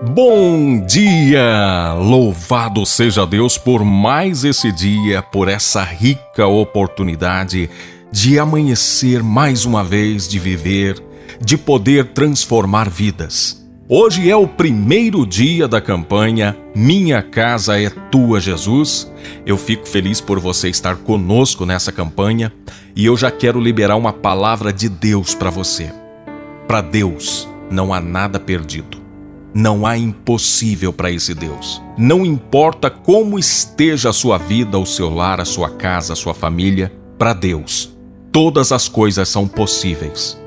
Bom dia! Louvado seja Deus por mais esse dia, por essa rica oportunidade de amanhecer mais uma vez, de viver, de poder transformar vidas. Hoje é o primeiro dia da campanha Minha Casa é Tua, Jesus. Eu fico feliz por você estar conosco nessa campanha e eu já quero liberar uma palavra de Deus para você. Para Deus não há nada perdido. Não há impossível para esse Deus. Não importa como esteja a sua vida, o seu lar, a sua casa, a sua família, para Deus, todas as coisas são possíveis.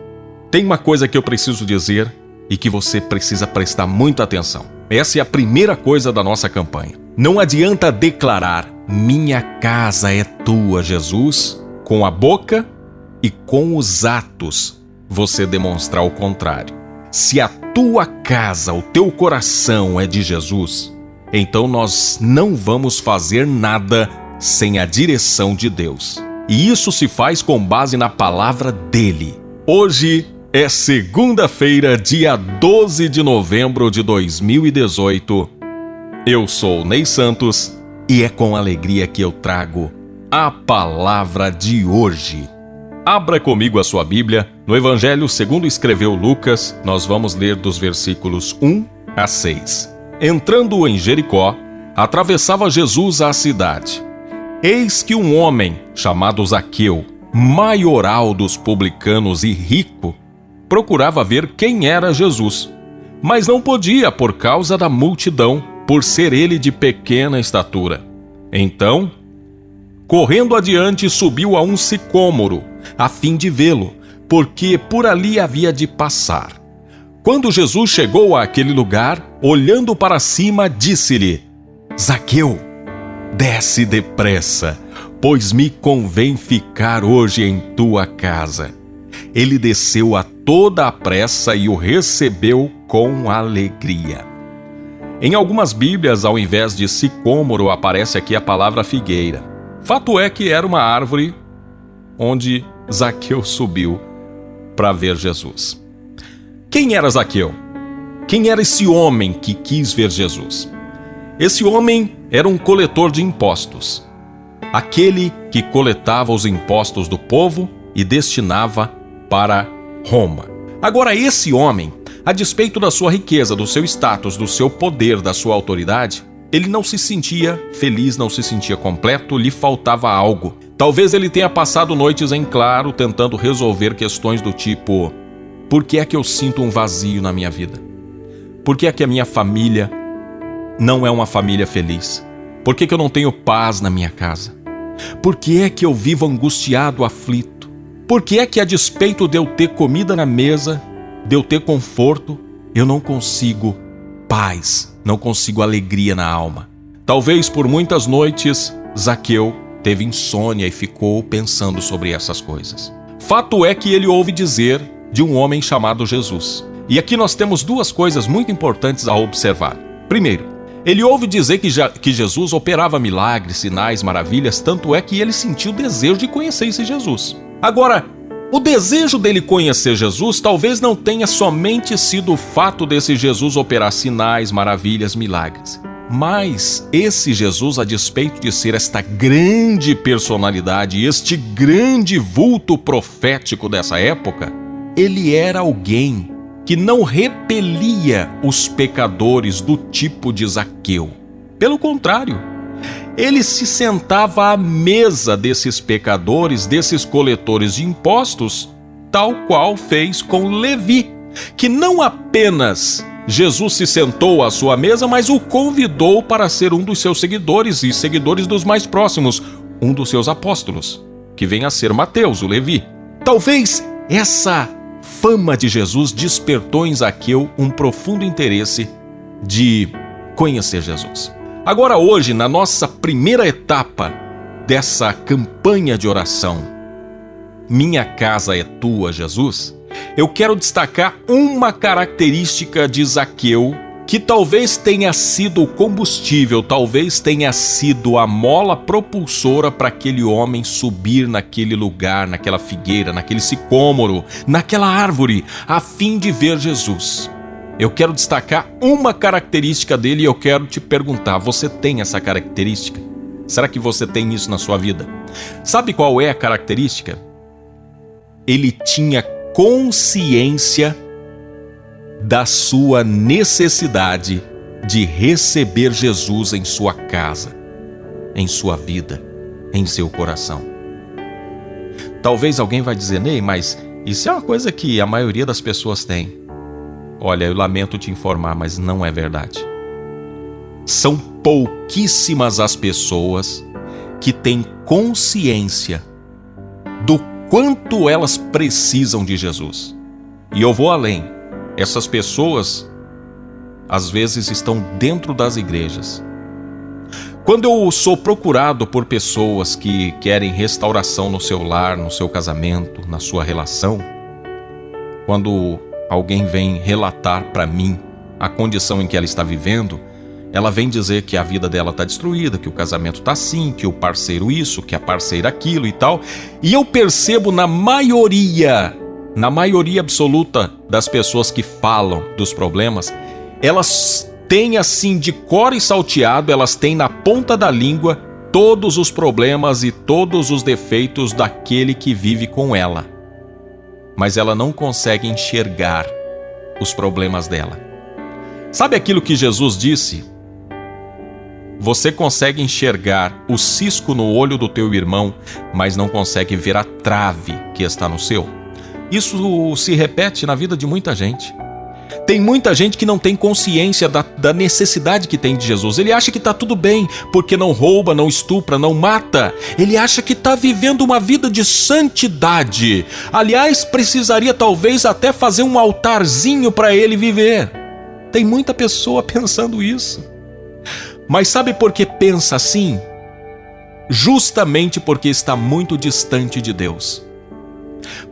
Tem uma coisa que eu preciso dizer e que você precisa prestar muita atenção. Essa é a primeira coisa da nossa campanha. Não adianta declarar, minha casa é tua, Jesus, com a boca e com os atos você demonstrar o contrário. Se a tua casa, o teu coração é de Jesus, então nós não vamos fazer nada sem a direção de Deus. E isso se faz com base na palavra dele. Hoje é segunda-feira, dia 12 de novembro de 2018. Eu sou Ney Santos e é com alegria que eu trago a palavra de hoje. Abra comigo a sua Bíblia, no Evangelho segundo escreveu Lucas, nós vamos ler dos versículos 1 a 6. Entrando em Jericó, atravessava Jesus a cidade. Eis que um homem, chamado Zaqueu, maioral dos publicanos e rico, procurava ver quem era Jesus, mas não podia por causa da multidão, por ser ele de pequena estatura. Então, correndo adiante, subiu a um sicômoro, a fim de vê-lo, porque por ali havia de passar. Quando Jesus chegou àquele lugar, olhando para cima, disse-lhe: Zaqueu, desce depressa, pois me convém ficar hoje em tua casa. Ele desceu a toda a pressa e o recebeu com alegria. Em algumas Bíblias, ao invés de sicômoro, aparece aqui a palavra figueira. Fato é que era uma árvore onde Zaqueu subiu para ver Jesus. Quem era Zaqueu? Quem era esse homem que quis ver Jesus? Esse homem era um coletor de impostos, aquele que coletava os impostos do povo e destinava para Roma. Agora, esse homem, a despeito da sua riqueza, do seu status, do seu poder, da sua autoridade, ele não se sentia feliz, não se sentia completo, lhe faltava algo. Talvez ele tenha passado noites em claro tentando resolver questões do tipo: por que é que eu sinto um vazio na minha vida? Por que é que a minha família não é uma família feliz? Por que eu não tenho paz na minha casa? Por que é que eu vivo angustiado, aflito? Por que é que, a despeito de eu ter comida na mesa, de eu ter conforto, eu não consigo paz, não consigo alegria na alma? Talvez por muitas noites, Zaqueu teve insônia e ficou pensando sobre essas coisas. Fato é que ele ouve dizer de um homem chamado Jesus. E aqui nós temos duas coisas muito importantes a observar. Primeiro, ele ouve dizer que Jesus operava milagres, sinais, maravilhas, tanto é que ele sentiu o desejo de conhecer esse Jesus. Agora, o desejo dele conhecer Jesus talvez não tenha somente sido o fato desse Jesus operar sinais, maravilhas, milagres. Mas esse Jesus, a despeito de ser esta grande personalidade, este grande vulto profético dessa época, ele era alguém que não repelia os pecadores do tipo de Zaqueu. Pelo contrário, ele se sentava à mesa desses pecadores, desses coletores de impostos, tal qual fez com Levi, que não apenas Jesus se sentou à sua mesa, mas o convidou para ser um dos seus seguidores e seguidores dos mais próximos, um dos seus apóstolos, que vem a ser Mateus, o Levi. Talvez essa fama de Jesus despertou em Zaqueu um profundo interesse de conhecer Jesus. Agora hoje, na nossa primeira etapa dessa campanha de oração, Minha Casa é Tua, Jesus, eu quero destacar uma característica de Zaqueu que talvez tenha sido o combustível, talvez tenha sido a mola propulsora para aquele homem subir naquele lugar, naquela figueira, naquele sicômoro, naquela árvore, a fim de ver Jesus. Eu quero destacar uma característica dele e eu quero te perguntar, você tem essa característica? Será que você tem isso na sua vida? Sabe qual é a característica? Ele tinha consciência da sua necessidade de receber Jesus em sua casa, em sua vida, em seu coração. Talvez alguém vai dizer, Ney, mas isso é uma coisa que a maioria das pessoas tem. Olha, eu lamento te informar, mas não é verdade. São pouquíssimas as pessoas que têm consciência do quanto elas precisam de Jesus. E eu vou além. Essas pessoas, às vezes, estão dentro das igrejas. Quando eu sou procurado por pessoas que querem restauração no seu lar, no seu casamento, na sua relação, quando alguém vem relatar para mim a condição em que ela está vivendo, ela vem dizer que a vida dela está destruída, que o casamento está assim, que o parceiro isso, que a parceira aquilo e tal. E eu percebo na maioria absoluta das pessoas que falam dos problemas, elas têm assim de cor e salteado, elas têm na ponta da língua todos os problemas e todos os defeitos daquele que vive com ela. Mas ela não consegue enxergar os problemas dela. Sabe aquilo que Jesus disse? Você consegue enxergar o cisco no olho do teu irmão, mas não consegue ver a trave que está no seu? Isso se repete na vida de muita gente. Tem muita gente que não tem consciência da necessidade que tem de Jesus. Ele acha que está tudo bem, porque não rouba, não estupra, não mata. Ele acha que está vivendo uma vida de santidade. Aliás, precisaria talvez até fazer um altarzinho para ele viver. Tem muita pessoa pensando isso. Mas sabe por que pensa assim? Justamente porque está muito distante de Deus.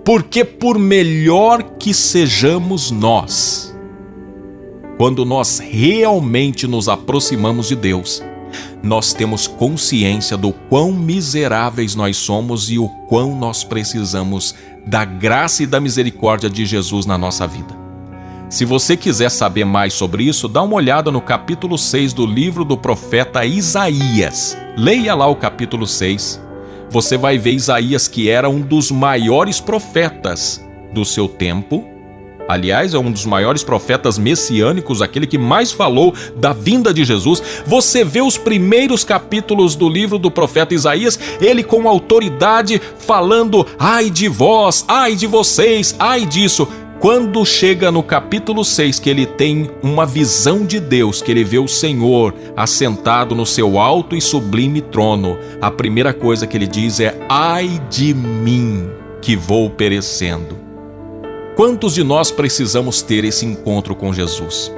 Porque por melhor que sejamos nós, quando nós realmente nos aproximamos de Deus, nós temos consciência do quão miseráveis nós somos e o quão nós precisamos da graça e da misericórdia de Jesus na nossa vida. Se você quiser saber mais sobre isso, dá uma olhada no capítulo 6 do livro do profeta Isaías. Leia lá o capítulo 6. Você vai ver Isaías, que era um dos maiores profetas do seu tempo. Aliás, é um dos maiores profetas messiânicos, aquele que mais falou da vinda de Jesus. Você vê os primeiros capítulos do livro do profeta Isaías, ele com autoridade falando, ai de vós, ai de vocês, ai disso. Quando chega no capítulo 6, que ele tem uma visão de Deus, que ele vê o Senhor assentado no seu alto e sublime trono, a primeira coisa que ele diz é, ai de mim, que vou perecendo. Quantos de nós precisamos ter esse encontro com Jesus?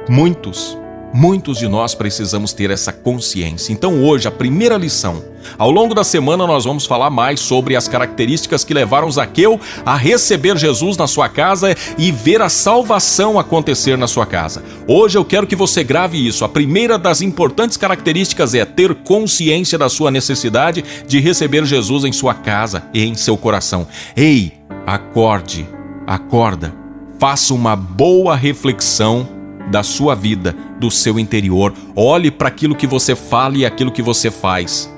Muitos de nós precisamos ter essa consciência. Então hoje, a primeira lição. Ao longo da semana nós vamos falar mais sobre as características que levaram Zaqueu a receber Jesus na sua casa e ver a salvação acontecer na sua casa. Hoje eu quero que você grave isso. A primeira das importantes características é ter consciência da sua necessidade de receber Jesus em sua casa e em seu coração. Ei, acorda, faça uma boa reflexão da sua vida, do seu interior. Olhe para aquilo que você fala e aquilo que você faz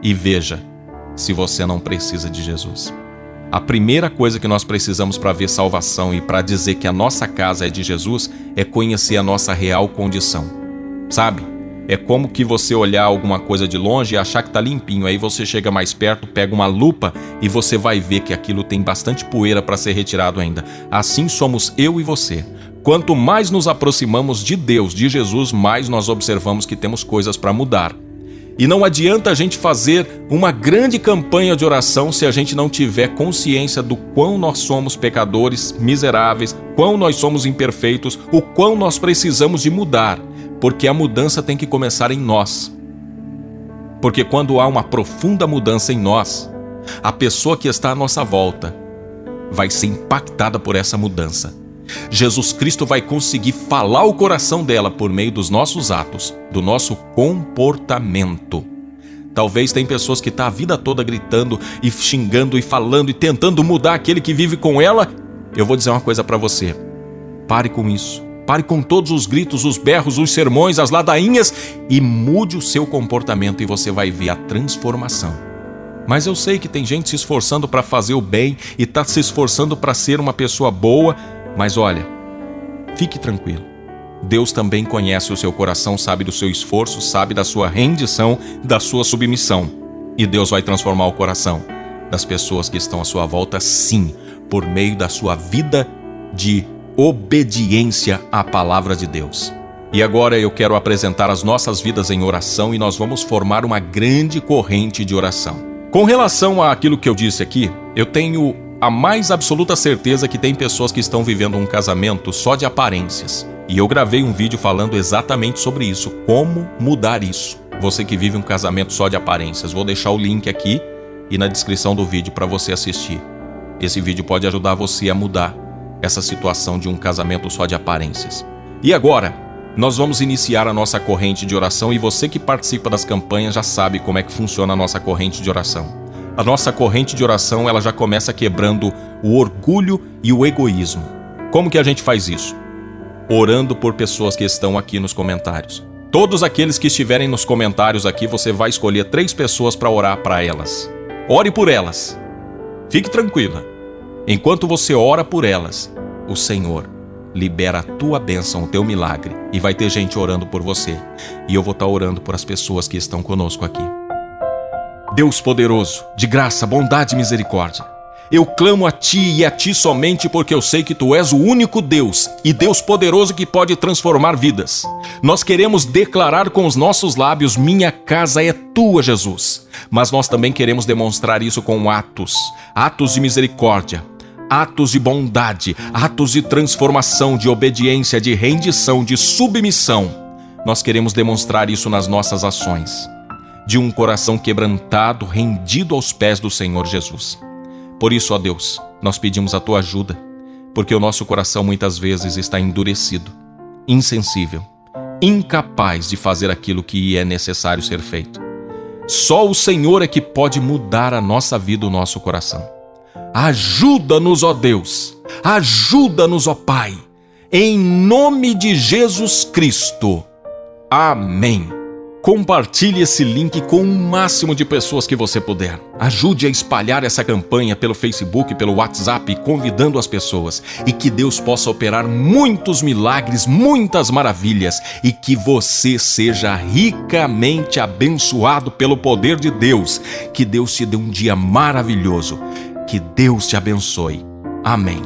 e veja se você não precisa de Jesus. A primeira coisa que nós precisamos para ver salvação e para dizer que a nossa casa é de Jesus é conhecer a nossa real condição. Sabe? É como que você olhar alguma coisa de longe e achar que está limpinho. Aí você chega mais perto, pega uma lupa e você vai ver que aquilo tem bastante poeira para ser retirado ainda. Assim somos eu e você. Quanto mais nos aproximamos de Deus, de Jesus, mais nós observamos que temos coisas para mudar. E não adianta a gente fazer uma grande campanha de oração se a gente não tiver consciência do quão nós somos pecadores, miseráveis, quão nós somos imperfeitos, o quão nós precisamos de mudar. Porque a mudança tem que começar em nós. Porque quando há uma profunda mudança em nós, a pessoa que está à nossa volta vai ser impactada por essa mudança. Jesus Cristo vai conseguir falar o coração dela por meio dos nossos atos, do nosso comportamento. Talvez tem pessoas que estão a vida toda gritando e xingando e falando e tentando mudar aquele que vive com ela. Eu vou dizer uma coisa para você. Pare com isso. Pare com todos os gritos, os berros, os sermões, as ladainhas e mude o seu comportamento e você vai ver a transformação. Mas eu sei que tem gente se esforçando para fazer o bem e está se esforçando para ser uma pessoa boa, mas olha, fique tranquilo. Deus também conhece o seu coração, sabe do seu esforço, sabe da sua rendição, da sua submissão. E Deus vai transformar o coração das pessoas que estão à sua volta, sim, por meio da sua vida de obediência à palavra de Deus. E agora eu quero apresentar as nossas vidas em oração e nós vamos formar uma grande corrente de oração. Com relação àquilo que eu disse aqui, eu tenho a mais absoluta certeza que tem pessoas que estão vivendo um casamento só de aparências. E eu gravei um vídeo falando exatamente sobre isso, como mudar isso. Você que vive um casamento só de aparências, vou deixar o link aqui e na descrição do vídeo para você assistir. Esse vídeo pode ajudar você a mudar essa situação de um casamento só de aparências. E agora, nós vamos iniciar a nossa corrente de oração e você que participa das campanhas já sabe como é que funciona a nossa corrente de oração. A nossa corrente de oração, ela já começa quebrando o orgulho e o egoísmo. Como que a gente faz isso? Orando por pessoas que estão aqui nos comentários. Todos aqueles que estiverem nos comentários aqui, você vai escolher 3 pessoas para orar para elas. Ore por elas. Fique tranquila. Enquanto você ora por elas, o Senhor libera a tua bênção, o teu milagre. E vai ter gente orando por você. E eu vou estar orando por as pessoas que estão conosco aqui. Deus poderoso, de graça, bondade e misericórdia, eu clamo a Ti e a Ti somente porque eu sei que Tu és o único Deus e Deus poderoso que pode transformar vidas. Nós queremos declarar com os nossos lábios: minha casa é Tua, Jesus. Mas nós também queremos demonstrar isso com atos de misericórdia, atos de bondade, atos de transformação, de obediência, de rendição, de submissão. Nós queremos demonstrar isso nas nossas ações, de um coração quebrantado, rendido aos pés do Senhor Jesus. Por isso, ó Deus, nós pedimos a Tua ajuda, porque o nosso coração muitas vezes está endurecido, insensível, incapaz de fazer aquilo que é necessário ser feito. Só o Senhor é que pode mudar a nossa vida, o nosso coração. Ajuda-nos, ó Deus, ajuda-nos, ó Pai, em nome de Jesus Cristo. Amém. Compartilhe esse link com o máximo de pessoas que você puder. Ajude a espalhar essa campanha pelo Facebook, pelo WhatsApp, convidando as pessoas. E que Deus possa operar muitos milagres, muitas maravilhas. E que você seja ricamente abençoado pelo poder de Deus. Que Deus te dê um dia maravilhoso. Que Deus te abençoe. Amém.